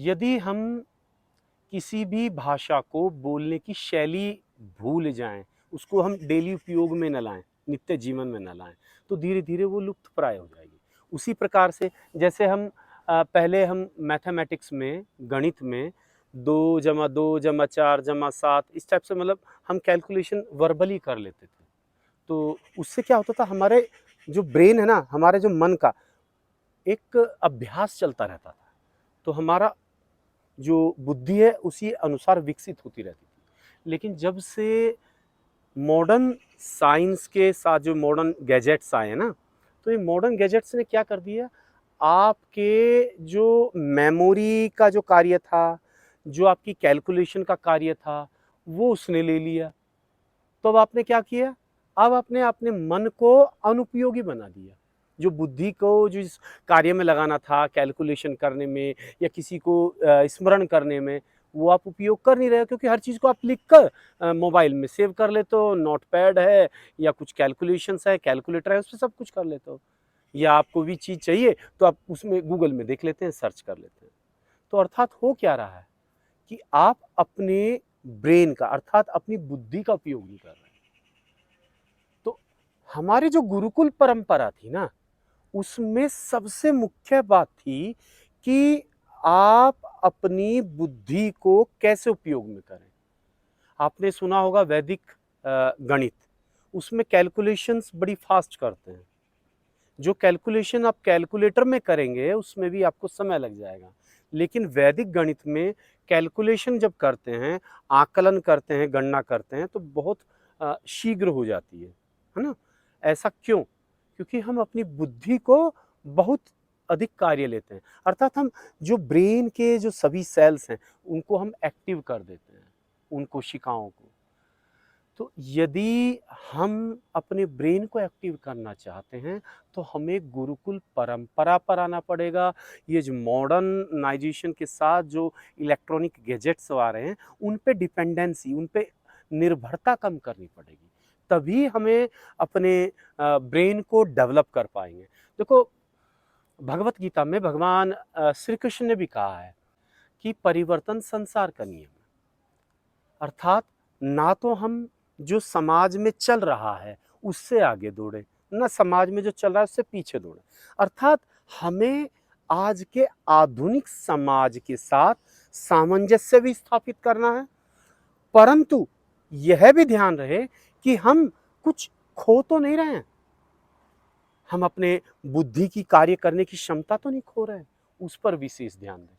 यदि हम किसी भी भाषा को बोलने की शैली भूल जाएं, उसको हम डेली उपयोग में न लाएं, नित्य जीवन में न लाएं, तो धीरे धीरे वो लुप्त प्राय हो जाएगी। उसी प्रकार से जैसे हम पहले हम मैथमेटिक्स में, गणित में 2 जमा 2 जमा 4 जमा 7 इस टाइप से मतलब हम कैलकुलेशन वर्बली कर लेते थे। तो उससे क्या होता था, हमारे जो ब्रेन है ना, हमारे जो मन का एक अभ्यास चलता रहता था। तो हमारा जो बुद्धि है उसी अनुसार विकसित होती रहती थी। लेकिन जब से मॉडर्न साइंस के साथ जो मॉडर्न गैजेट्स आए हैं ना, तो ये मॉडर्न गैजेट्स ने क्या कर दिया, आपके जो मेमोरी का जो कार्य था, जो आपकी कैलकुलेशन का कार्य था, वो उसने ले लिया। तो अब आपने क्या किया, अब आपने अपने मन को अनुपयोगी बना दिया। जो बुद्धि को जो इस कार्य में लगाना था, कैलकुलेशन करने में या किसी को स्मरण करने में, वो आप उपयोग कर नहीं रहे हो, क्योंकि हर चीज़ को आप लिख कर मोबाइल में सेव कर लेते हो, नोटपैड है या कुछ कैलकुलेशंस है, कैलकुलेटर है, उसपे सब कुछ कर लेते हो। या आपको भी चीज़ चाहिए तो आप उसमें गूगल में देख लेते हैं, सर्च कर लेते हैं। तो अर्थात हो क्या रहा है कि आप अपने ब्रेन का अर्थात अपनी बुद्धि का उपयोग नहीं कर रहे हैं। तो हमारी जो गुरुकुल परंपरा थी ना, उसमें सबसे मुख्य बात थी कि आप अपनी बुद्धि को कैसे उपयोग में करें। आपने सुना होगा वैदिक गणित, उसमें कैलकुलेशंस बड़ी फास्ट करते हैं। जो कैलकुलेशन आप कैलकुलेटर में करेंगे उसमें भी आपको समय लग जाएगा, लेकिन वैदिक गणित में कैलकुलेशन जब करते हैं, आकलन करते हैं, गणना करते हैं, तो बहुत शीघ्र हो जाती है ना? ऐसा क्यों? क्योंकि हम अपनी बुद्धि को बहुत अधिक कार्य लेते हैं, अर्थात हम जो ब्रेन के जो सभी सेल्स हैं उनको हम एक्टिव कर देते हैं, उन कोशिकाओं को। तो यदि हम अपने ब्रेन को एक्टिव करना चाहते हैं तो हमें गुरुकुल परंपरा पर आना पड़ेगा। ये जो मॉडर्नाइजेशन के साथ जो इलेक्ट्रॉनिक गैजेट्स आ रहे हैं, उन पे डिपेंडेंसी, उन पे निर्भरता कम करनी पड़ेगी। तभी हमें अपने ब्रेन को डेवलप कर पाएंगे। देखो, भगवत गीता में भगवान श्री कृष्ण ने भी कहा है कि परिवर्तन संसार का नियम है। अर्थात ना तो हम जो समाज में चल रहा है उससे आगे दौड़े, ना समाज में जो चल रहा है उससे पीछे दौड़े। अर्थात हमें आज के आधुनिक समाज के साथ सामंजस्य भी स्थापित करना है, परंतु यह भी ध्यान रहे कि हम कुछ खो तो नहीं रहे हैं। हम अपने बुद्धि की कार्य करने की क्षमता तो नहीं खो रहे हैं, उस पर विशेष ध्यान दें।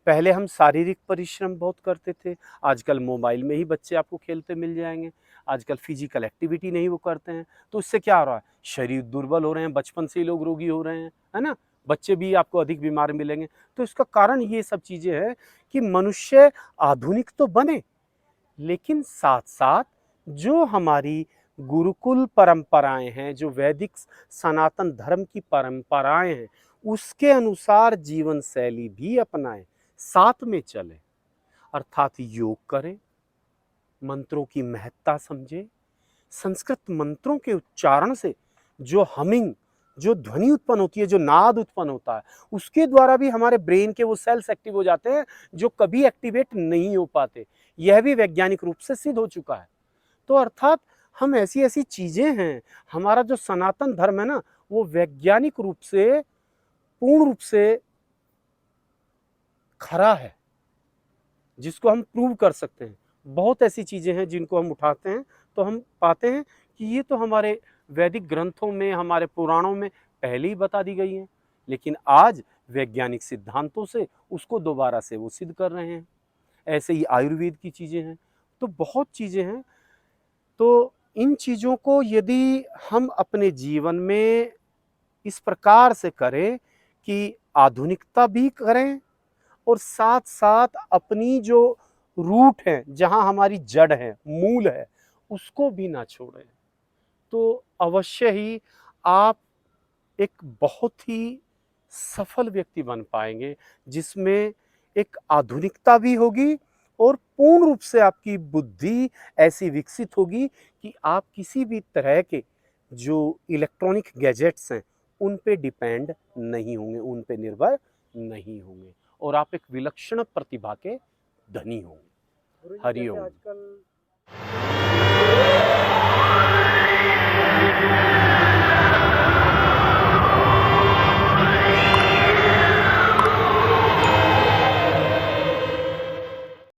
पहले हम शारीरिक परिश्रम बहुत करते थे, आजकल मोबाइल में ही बच्चे आपको खेलते मिल जाएँगे। आजकल फिजिकल एक्टिविटी नहीं वो करते हैं, तो इससे क्या हो रहा है? शरीर दुर्बल हो रहे हैं, बचपन से ही लोग रोगी हो रहे हैं, है ना? बच्चे भी आपको अधिक बीमार मिलेंगे। तो इसका कारण ये सब चीज़ें हैं कि मनुष्य आधुनिक तो बने, लेकिन साथ-साथ जो हमारी गुरुकुल परंपराएँ हैं, जो वैदिक सनातन धर्म की परंपराएँ हैं, उसके अनुसार जीवन शैली भी अपनाएँ, साथ में चलें। अर्थात योग करें, मंत्रों की महत्ता समझें, संस्कृत मंत्रों के उच्चारण से जो हमिंग, जो ध्वनि उत्पन्न होती है, जो नाद उत्पन्न होता है, उसके द्वारा भी हमारे ब्रेन के वो सेल्स एक्टिव हो जाते हैं, जो कभी एक्टिवेट नहीं हो पाते। यह भी वैज्ञानिक रूप से सिद्ध हो चुका है। तो अर्थात हम ऐसी-ऐसी चीज़ें हैं, हमारा जो सनातन धर्म है ना, वो वैज्ञानिक रूप से, पूर्ण रूप से खरा है, जिसको हम प्रूव कर सकते हैं। बहुत ऐसी चीज़ें हैं जिनको हम उठाते हैं, तो हम पाते हैं कि ये तो हमारे वैदिक ग्रंथों में, हमारे पुराणों में पहले ही बता दी गई हैं, लेकिन आज वैज्ञानिक सिद्धांतों से उसको दोबारा से वो सिद्ध कर रहे हैं। ऐसे ही आयुर्वेद की चीज़ें हैं, तो बहुत चीज़ें हैं। तो इन चीज़ों को यदि हम अपने जीवन में इस प्रकार से करें कि आधुनिकता भी करें और साथ-साथ अपनी जो रूट है, जहाँ हमारी जड़ है, मूल है, उसको भी ना छोड़ें, तो अवश्य ही आप एक बहुत ही सफल व्यक्ति बन पाएँगे, जिसमें एक आधुनिकता भी होगी और पूर्ण रूप से आपकी बुद्धि ऐसी विकसित होगी कि आप किसी भी तरह के जो इलेक्ट्रॉनिक गैजेट्स हैं, उन पे डिपेंड नहीं होंगे, उन पे निर्भर नहीं होंगे। और आप एक विलक्षण प्रतिभा के धनी होंगे। गुरुजी, हरि जैसे ओम। आजकल